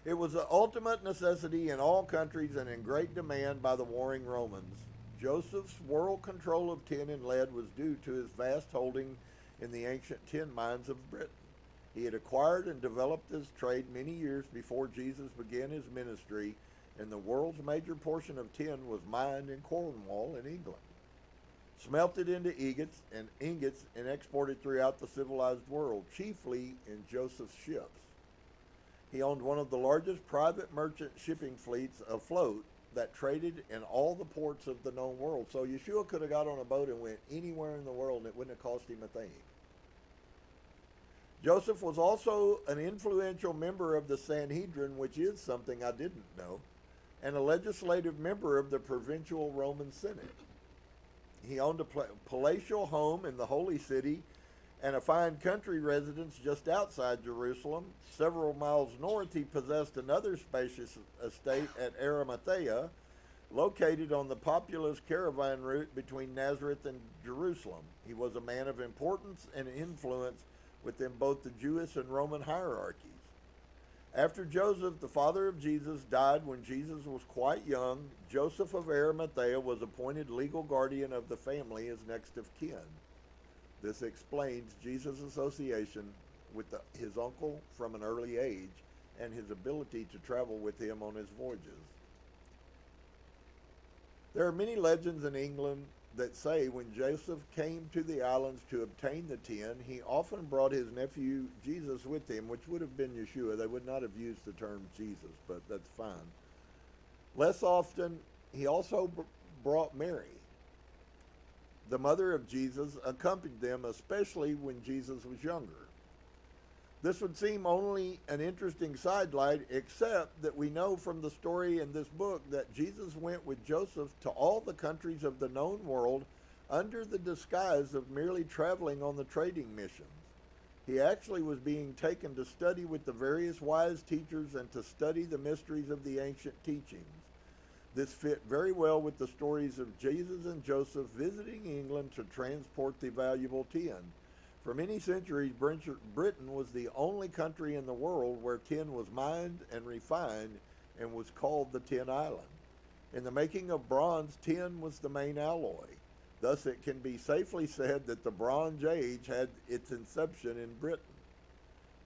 It was the ultimate necessity in all countries and in great demand by the warring Romans. Joseph's world control of tin and lead was due to his vast holding in the ancient tin mines of Britain. He had acquired and developed this trade many years before Jesus began his ministry, and the world's major portion of tin was mined in Cornwall in England, smelted into ingots and exported throughout the civilized world, chiefly in Joseph's ships. He owned one of the largest private merchant shipping fleets afloat that traded in all the ports of the known world. So Yeshua could have got on a boat and went anywhere in the world and it wouldn't have cost him a thing. Joseph was also an influential member of the Sanhedrin, which is something I didn't know, and a legislative member of the provincial Roman Senate. He owned a palatial home in the Holy City and a fine country residence just outside Jerusalem. Several miles north, he possessed another spacious estate at Arimathea, located on the populous caravan route between Nazareth and Jerusalem. He was a man of importance and influence within both the Jewish and Roman hierarchies. After Joseph, the father of Jesus, died when Jesus was quite young, Joseph of Arimathea was appointed legal guardian of the family as next of kin. This explains Jesus' association with his uncle from an early age and his ability to travel with him on his voyages. There are many legends in England that say when Joseph came to the islands to obtain the tin, he often brought his nephew Jesus with him, which would have been Yeshua. They would not have used the term Jesus, but that's fine. Less often, he also brought Mary. The mother of Jesus accompanied them, especially when Jesus was younger. This would seem only an interesting sidelight, except that we know from the story in this book that Jesus went with Joseph to all the countries of the known world under the disguise of merely traveling on the trading missions. He actually was being taken to study with the various wise teachers and to study the mysteries of the ancient teachings. This fit very well with the stories of Jesus and Joseph visiting England to transport the valuable tin. For many centuries, Britain was the only country in the world where tin was mined and refined and was called the Tin Island. In the making of bronze, tin was the main alloy. Thus, it can be safely said that the Bronze Age had its inception in Britain.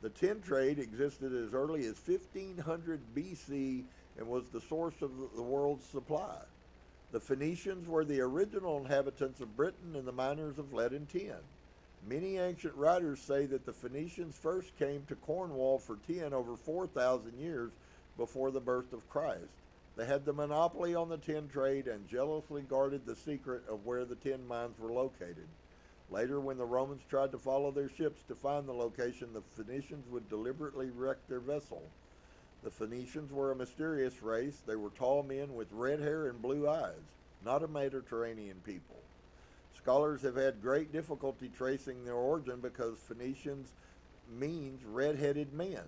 The tin trade existed as early as 1500 BC and was the source of the world's supply. The Phoenicians were the original inhabitants of Britain and the miners of lead and tin. Many ancient writers say that the Phoenicians first came to Cornwall for tin over 4,000 years before the birth of Christ. They had the monopoly on the tin trade and jealously guarded the secret of where the tin mines were located. Later, when the Romans tried to follow their ships to find the location, the Phoenicians would deliberately wreck their vessel. The Phoenicians were a mysterious race. They were tall men with red hair and blue eyes, not a Mediterranean people. Scholars have had great difficulty tracing their origin because Phoenicians means red-headed men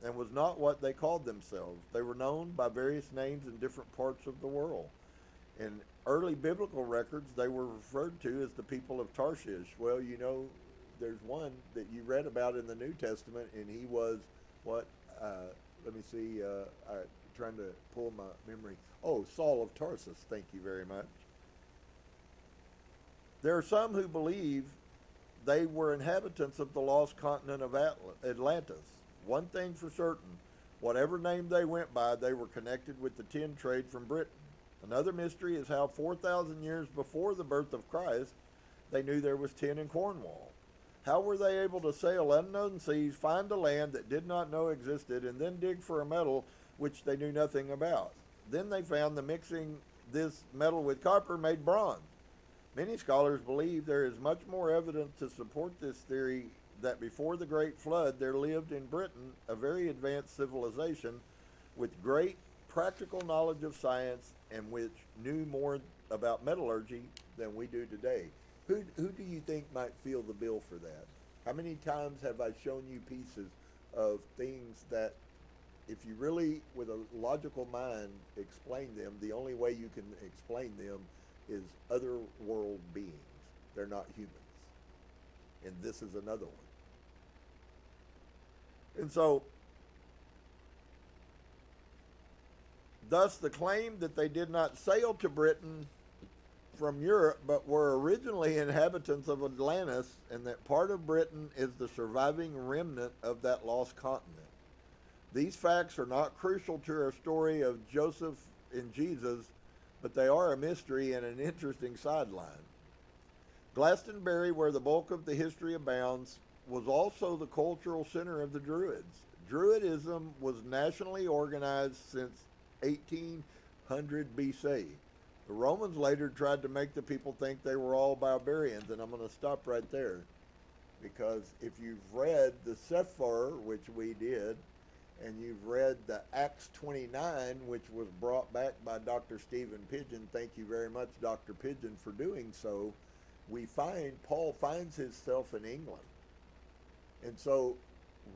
and was not what they called themselves. They were known by various names in different parts of the world. In early biblical records, they were referred to as the people of Tarshish. Well, you know, there's one that you read about in the New Testament, and he was Let me see. I'm trying to pull my memory. Oh, Saul of Tarsus. Thank you very much. There are some who believe they were inhabitants of the lost continent of Atlantis. One thing for certain, whatever name they went by, they were connected with the tin trade from Britain. Another mystery is how 4,000 years before the birth of Christ, they knew there was tin in Cornwall. How were they able to sail unknown seas, find a land that did not know existed, and then dig for a metal which they knew nothing about? Then they found that mixing this metal with copper made bronze. Many scholars believe there is much more evidence to support this theory that before the Great Flood there lived in Britain a very advanced civilization with great practical knowledge of science and which knew more about metallurgy than we do today. Who do you think might feel the bill for that? How many times have I shown you pieces of things that if you really, with a logical mind, explain them, the only way you can explain them is other world beings. They're not humans. And this is another one. And so, thus the claim that they did not sail to Britain from Europe, but were originally inhabitants of Atlantis, and that part of Britain is the surviving remnant of that lost continent. These facts are not crucial to our story of Joseph and Jesus, but they are a mystery and an interesting sideline. Glastonbury, where the bulk of the history abounds, was also the cultural center of the Druids. Druidism was nationally organized since 1800 BC. The Romans later tried to make the people think they were all barbarians, and I'm going to stop right there, because if you've read the Sefer, which we did, and you've read the Acts 29, which was brought back by Dr. Stephen Pidgeon, thank you very much, Dr. Pidgeon, for doing so, we find Paul finds himself in England. And so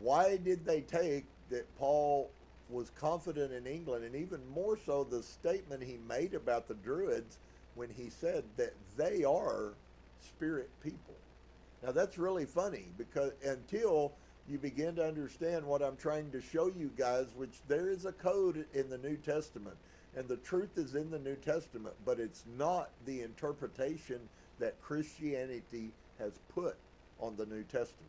why did they take that Paul was confident in England, and even more so the statement he made about the Druids when he said that they are spirit people? Now that's really funny, because until you begin to understand what I'm trying to show you guys, which there is a code in the New Testament, and the truth is in the New Testament, but it's not the interpretation that Christianity has put on the New Testament.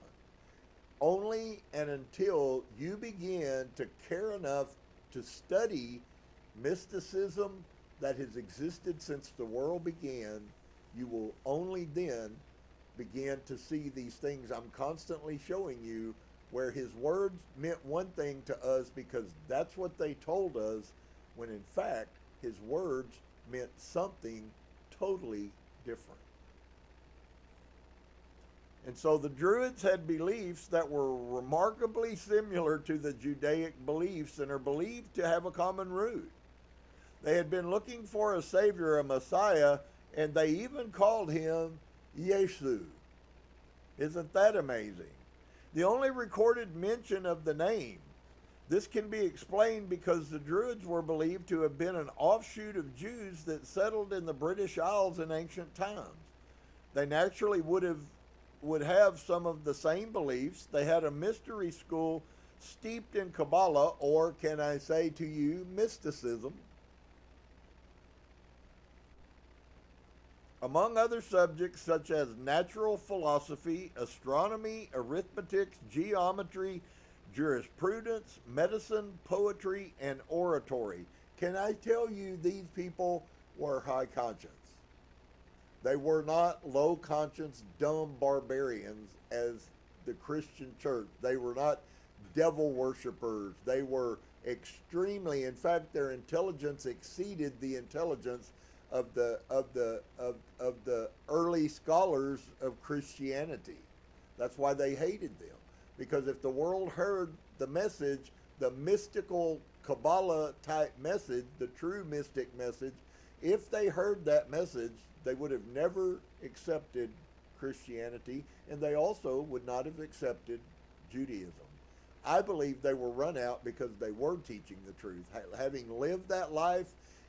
Only and until you begin to care enough to study mysticism that has existed since the world began, you will only then begin to see these things I'm constantly showing you, where his words meant one thing to us because that's what they told us, when in fact his words meant something totally different. And so the Druids had beliefs that were remarkably similar to the Judaic beliefs and are believed to have a common root. They had been looking for a savior, a Messiah, and they even called him Yeshu. Isn't that amazing? The only recorded mention of the name. This can be explained because the Druids were believed to have been an offshoot of Jews that settled in the British Isles in ancient times. They naturally would have some of the same beliefs. They had a mystery school steeped in Kabbalah, or can I say to you, mysticism. Among other subjects such as natural philosophy, astronomy, arithmetic, geometry, jurisprudence, medicine, poetry, and oratory. Can I tell you, these people were high conscience. They were not low conscience, dumb barbarians as the Christian church. They were not devil worshipers. They were extremely, in fact, their intelligence exceeded the intelligence of the early scholars of Christianity. That's why they hated them. Because if the world heard the message, the mystical Kabbalah type message, the true mystic message, if they heard that message, they would have never accepted Christianity, and they also would not have accepted Judaism. I believe they were run out because they were teaching the truth. Having lived that life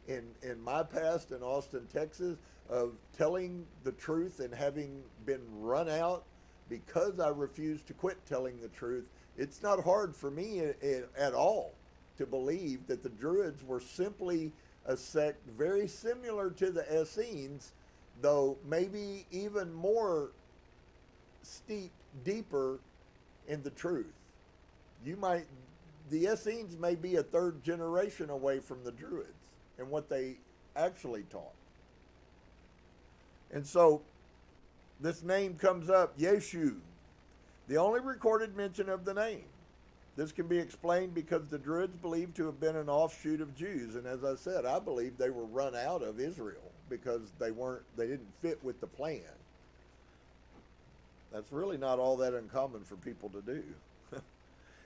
in my past in Austin, Texas, of telling the truth and having been run out because I refused to quit telling the truth, it's not hard for me at all to believe that the Druids were simply a sect very similar to the Essenes, though maybe even more steeped deeper in the truth. The Essenes may be a third generation away from the Druids and what they actually taught. And so this name comes up, Yeshu, the only recorded mention of the name. This can be explained because the Druids believed to have been an offshoot of Jews, and as I said, I believe they were run out of Israel because they didn't fit with the plan. That's really not all that uncommon for people to do.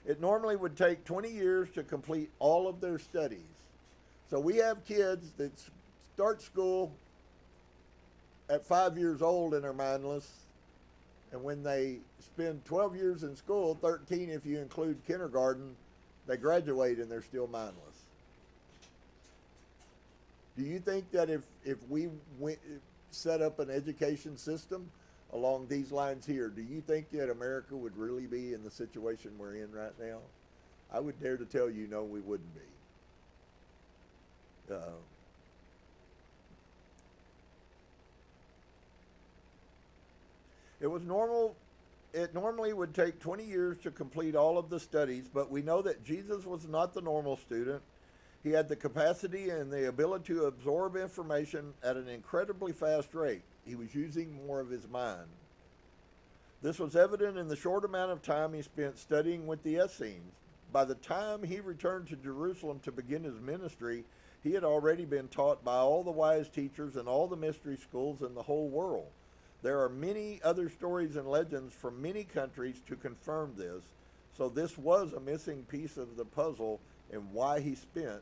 It normally would take 20 years to complete all of their studies. So we have kids that start school at 5 years old and are mindless, and when they spend 12 years in school, 13 if you include kindergarten, they graduate and they're still mindless. Do you think that if we set up an education system along these lines here, do you think that America would really be in the situation we're in right now? I would dare to tell you, no, we wouldn't be. It normally would take 20 years to complete all of the studies, but we know that Jesus was not the normal student. He had the capacity and the ability to absorb information at an incredibly fast rate. He was using more of his mind. This was evident in the short amount of time he spent studying with the Essenes. By the time he returned to Jerusalem to begin his ministry, he had already been taught by all the wise teachers in all the mystery schools in the whole world. There are many other stories and legends from many countries to confirm this, so this was a missing piece of the puzzle and why he spent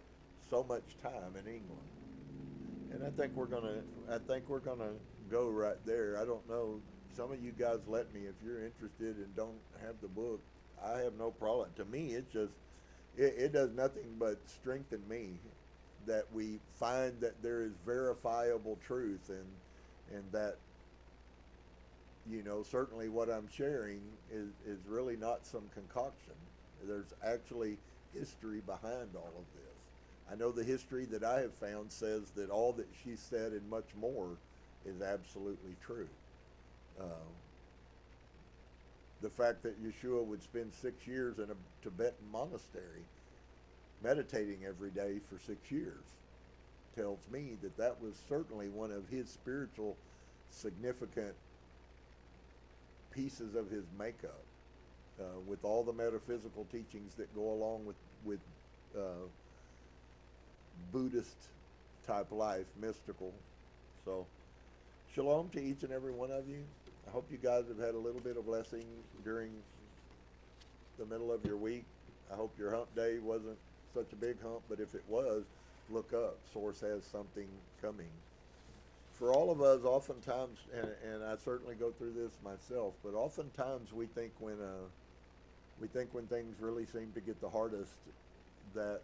so much time in England. And I think we're gonna go right there. I don't know. Some of you guys let me if you're interested and don't have the book. I have no problem. To me, it does nothing but strengthen me that we find that there is verifiable truth and that, you know, certainly what I'm sharing is really not some concoction. There's actually history behind all of this. I know the history that I have found says that all that she said and much more is absolutely true. The fact that Yeshua would spend 6 years in a Tibetan monastery meditating every day for 6 years tells me that that was certainly one of his spiritual significant pieces of his makeup, with all the metaphysical teachings that go along with Buddhist type life, mystical. So shalom to each and every one of you. I hope you guys have had a little bit of blessing during the middle of your week. I hope your hump day wasn't such a big hump, but if it was, look up. Source has something coming. For all of us, oftentimes, and I certainly go through this myself, but oftentimes we think when things really seem to get the hardest, that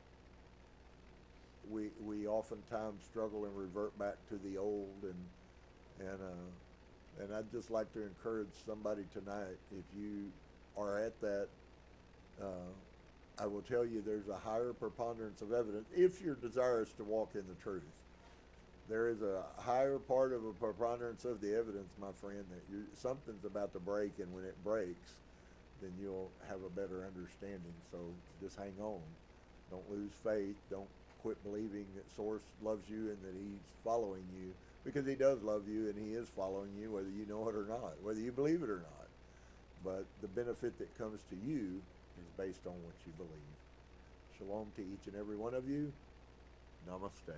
we oftentimes struggle and revert back to the old, and I'd just like to encourage somebody tonight, if you are at that, I will tell you there's a higher preponderance of evidence if you're desirous to walk in the truth. There is a higher part of a preponderance of the evidence, my friend, that something's about to break, and when it breaks, then you'll have a better understanding. So just hang on. Don't lose faith. Don't quit believing that Source loves you and that he's following you, because he does love you and he is following you, whether you know it or not, whether you believe it or not. But the benefit that comes to you is based on what you believe. Shalom to each and every one of you. Namaste.